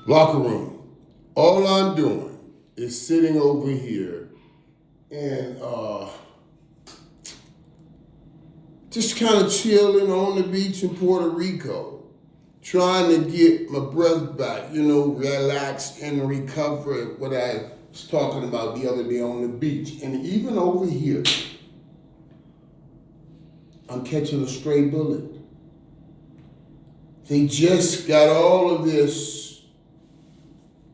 Locker room. All I'm doing is sitting over here and just kind of chilling on the beach in Puerto Rico, trying to get my breath back, relax and recover what I was talking about the other day on the beach. And even over here, I'm catching a stray bullet. They just got all of this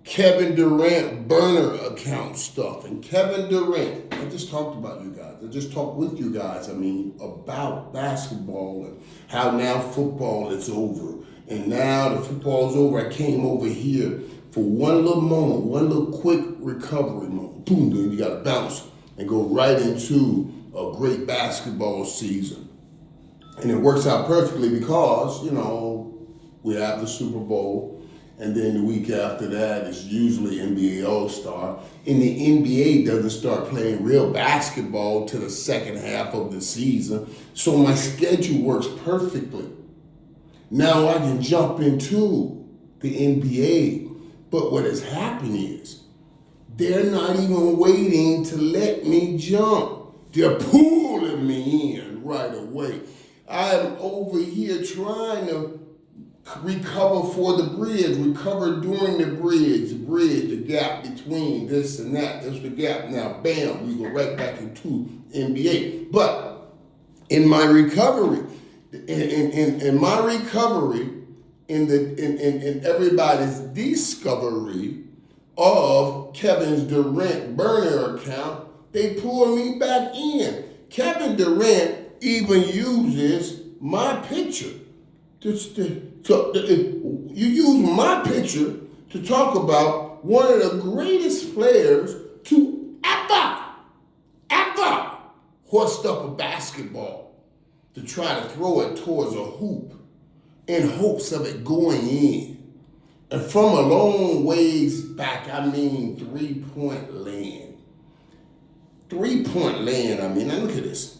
Kevin Durant burner account stuff. And Kevin Durant, I just talked about you guys. I just talked with you guys, about basketball and how now football is over. And now the football's over, I came over here for one little moment, one little quick recovery moment. Boom, then you gotta bounce and go right into a great basketball season. And it works out perfectly because, we have the Super Bowl, and then the week after that is usually NBA All-Star. And the NBA doesn't start playing real basketball till the second half of the season. So my schedule works perfectly. Now I can jump into the NBA. But what has happened is they're not even waiting to let me jump. They're pulling me in right away. I'm over here trying to recover for the bridge, recover during the bridge, the gap between this and that. There's the gap. Now, bam, we go right back into NBA. But in my recovery, in everybody's discovery of Kevin's Durant burner account, they pull me back in. Kevin Durant even uses my picture. You use my picture to talk about one of the greatest players to ever hoist up a basketball to try to throw it towards a hoop in hopes of it going in. And from a long ways back, 3-point land. 3-point land, now look at this.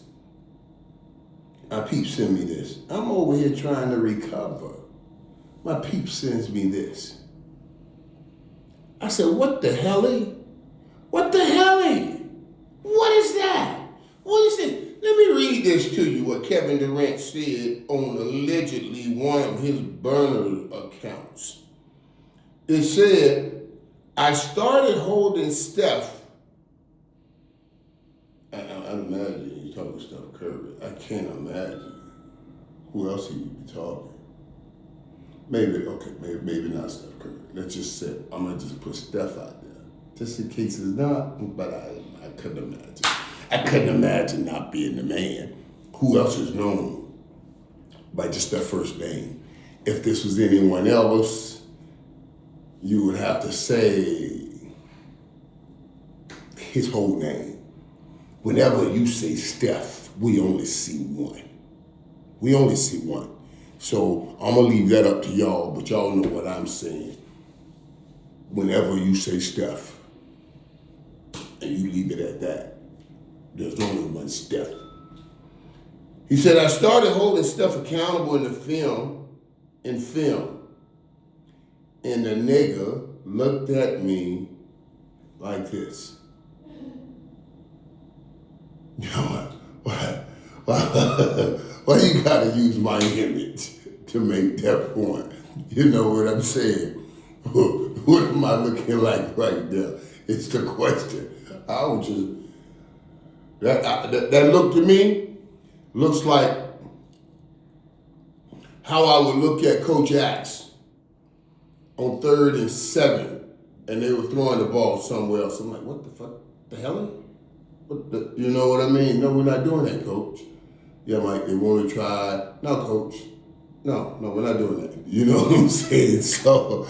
My peep send me this. I'm over here trying to recover. My peep sends me this. I said, what the helly? What the helly? What is that? What is it? Let me read this to you, what Kevin Durant said on allegedly one of his burner accounts. It said, I started holding Steph. I imagine you're talking Steph Curry. I can't imagine who else he would be talking. Maybe not Steph Curry. Let's just say, I'm going to just put Steph out there. Just in case it's not, but I couldn't imagine. I couldn't imagine not being the man. Who else is known by just their first name? If this was anyone else, you would have to say his whole name. Whenever you say Steph, we only see one. We only see one. So I'm going to leave that up to y'all, but y'all know what I'm saying. Whenever you say Steph, and you leave it at that, there's only one Steph. He said, I started holding Steph accountable in the film. And the nigga looked at me like this. You know why you gotta use my image to make that point? You know what I'm saying? What am I looking like right there? It's the question. I was just, that look to me looks like how I would look at Coach Axe on 3rd and 7, and they were throwing the ball somewhere else. I'm like, what the fuck? The hell? You know what I mean? No, we're not doing that, Coach. Yeah, Mike, they want to try. No, Coach. No, we're not doing that. You know what I'm saying? So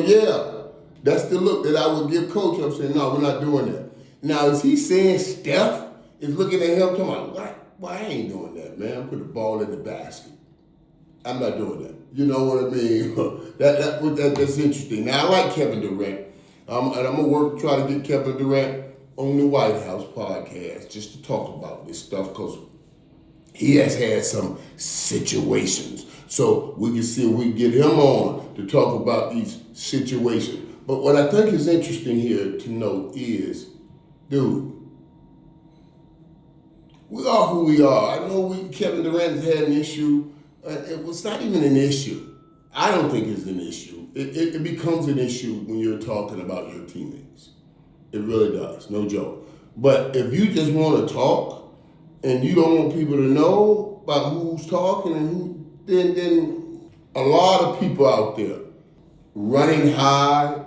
yeah, that's the look that I would give Coach. I'm saying, no, we're not doing that. Now, is he saying Steph is looking at him talking about, why I ain't doing that, man? Put the ball in the basket. I'm not doing that. You know what I mean? That's interesting. Now, I like Kevin Durant. And I'm going to try to get Kevin Durant on the White House podcast just to talk about this stuff because he has had some situations So we can see if we can get him on to talk about these situations. But what I think is interesting here to note is, dude, we are who we are. I know Kevin Durant has had an issue. It was not even an issue. I don't think it's an issue. It becomes an issue when you're talking about your teammates. It really does, no joke. But if you just want to talk and you don't want people to know about who's talking and who, then a lot of people out there running high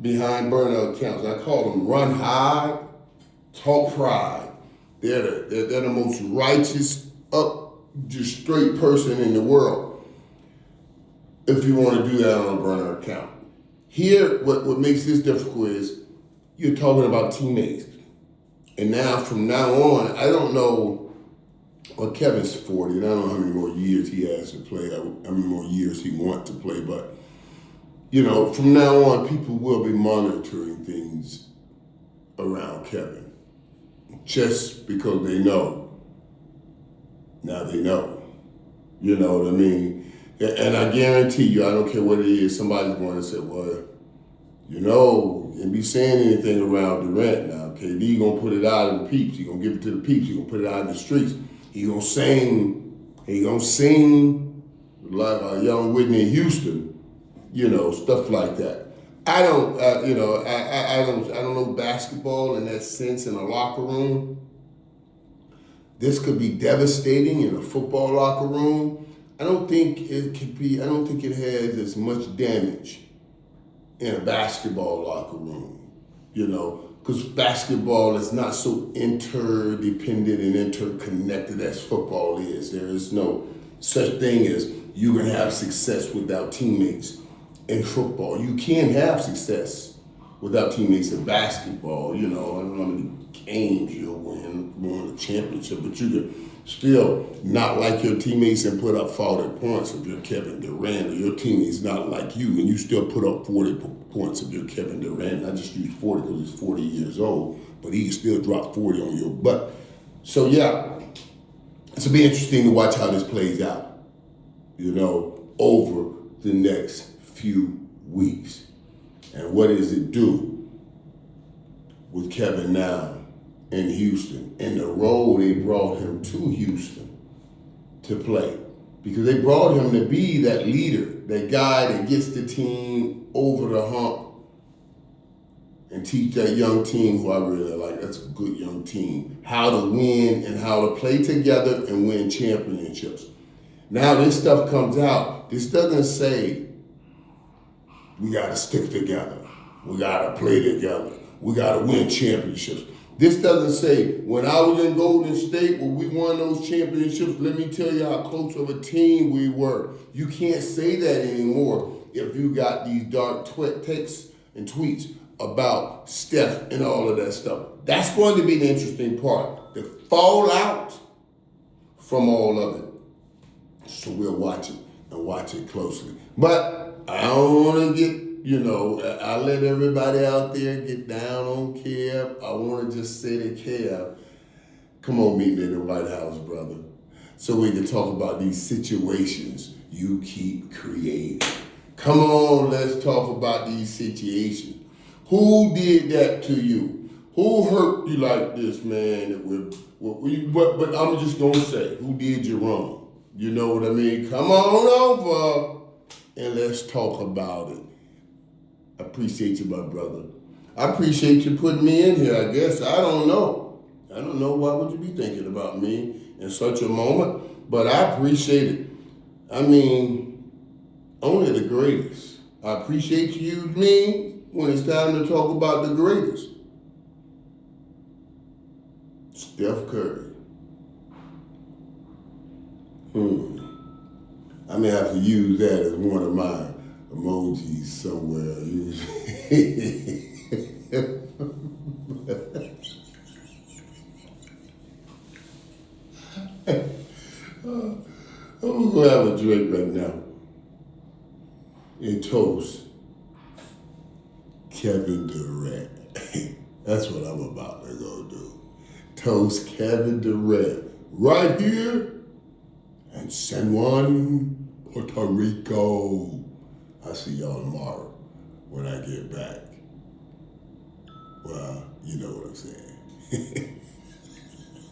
behind burner accounts. I call them run high, talk pride. They're the most righteous, up, just straight person in the world. If you want to do that on a burner account. Here, what makes this difficult is you're talking about teammates. And now, from now on, I don't know, well, Kevin's 40, and I don't know how many more years he has to play, how many more years he wants to play, but, from now on, people will be monitoring things around Kevin. Just because they know. Now they know. You know what I mean? And I guarantee you, I don't care what it is, somebody's going to say, well, you can't be saying anything around Durant now. KD going to put it out in the peeps. He going to give it to the peeps. He going to put it out in the streets. He going to sing like a young Whitney Houston, stuff like that. I don't know basketball in that sense in a locker room. This could be devastating in a football locker room. I don't think it has as much damage in a basketball locker room, because basketball is not so interdependent and interconnected as football is. There is no such thing as you can have success without teammates in football. You can have success without teammates in basketball. I don't know how many games you'll win a championship, but you can still not like your teammates and put up 40 points if you're Kevin Durant, or your teammates not like you and you still put up 40 points if you're Kevin Durant. I just use 40 because he's 40 years old, but he can still drop 40 on your butt. So yeah, it's going to be interesting to watch how this plays out, over the next few weeks. And what does it do with Kevin now in Houston, and the role they brought him to Houston to play? Because they brought him to be that leader, that guy that gets the team over the hump and teach that young team, who I really like, that's a good young team, how to win and how to play together and win championships. Now this stuff comes out. This doesn't say we got to stick together. We got to play together. We got to win championships. This doesn't say, when I was in Golden State, when we won those championships, let me tell you how close of a team we were. You can't say that anymore if you got these dark texts and tweets about Steph and all of that stuff. That's going to be the interesting part, the fallout from all of it. So we'll watch it and watch it closely. But I don't want to get, I let everybody out there get down on Kev. I want to just say to Kev, come on, meet me at the White House, brother, so we can talk about these situations you keep creating. Come on, let's talk about these situations. Who did that to you? Who hurt you like this, man? But I'm just going to say, who did you wrong? You know what I mean? Come on over and let's talk about it. I appreciate you, my brother. I appreciate you putting me in here, I guess. I don't know. Why would you be thinking about me in such a moment? But I appreciate it. Only the greatest. I appreciate you use me when it's time to talk about the greatest. Steph Curry. I may have to use that as one of my emojis somewhere. I'm going to have a drink right now and toast Kevin Durant. That's what I'm about to go do. Toast Kevin Durant right here in San Juan, Puerto Rico. I'll see y'all tomorrow when I get back. Well, you know what I'm saying.